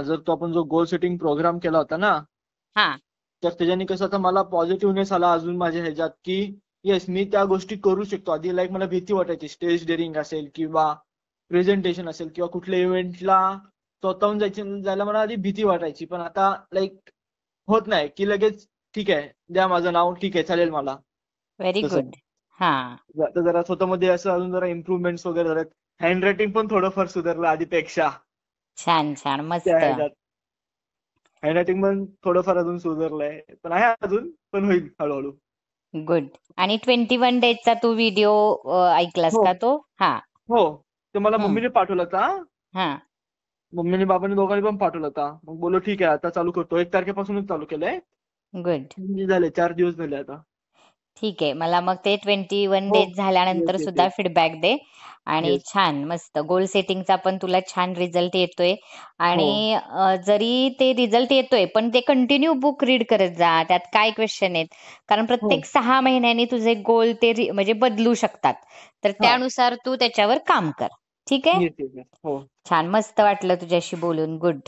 जर तो आपण जो गोल सेटिंग प्रोग्राम केला होता ना, हा तर त्याच्याने कसं आता मला पॉझिटिव्हनेस आला अजून माझ्या ह्याच्यात, की येस मी त्या गोष्टी करू शकतो. आधी लाईक मला भीती वाटायची, स्टेज डेअरिंग असेल किंवा प्रेझेंटेशन असेल किंवा कुठल्या इव्हेंटला स्वतःहून जायला मला आधी भीती वाटायची. पण आता लाईक होत नाही की लगेच ठीक आहे, द्या माझं नाव, ठीक आहे चालेल मला. व्हेरी तसं गुड. हा आता जरा स्वतःमध्ये असं अजून जरा इम्प्रुव्हमेंट्स वगैरे झाल्यात. हँड रायटिंग पण थोडंफार सुधारलं आधीपेक्षा. छान छान त्या मस्त. ह्याच्यात हँड रायटिंग पण थोडंफार अजून सुधारलंय, पण आहे अजून, पण होईल हळूहळू. गुड. आणि 21 डेजचा तू व्हिडिओ ऐकलास हो का तो? हा. हो, ते मला हम्म. मम्मीने पाठवला होता. हा. मम्मीने बाबांनी दोघांनी पण पाठवला होता. मग बोललो ठीक आहे आता चालू करतो. 1 तारखेपासूनच चालू केलंय. गुड. म्हणजे झाले 4 दिवस झाले आता. ठीक आहे. मला मग ते 21 हो. डेज झाल्यानंतर येस येस सुद्धा येस. फीडबॅक दे. आणि येस. छान मस्त गोल सेटिंगचा पण तुला छान रिझल्ट येतोय. हो. आणि जरी ते रिझल्ट येतोय पण ते कंटिन्यू बुक रीड करत जा. त्यात काय क्वेश्चन आहेत, कारण हो. प्रत्येक 6 महिन्यांनी तुझे गोल ते म्हणजे बदलू शकतात. तर हा. त्यानुसार तू त्याच्यावर काम कर. ठीक आहे. Yes yes yes. हो. छान मस्त वाटलं तुझ्याशी बोलून. गुड.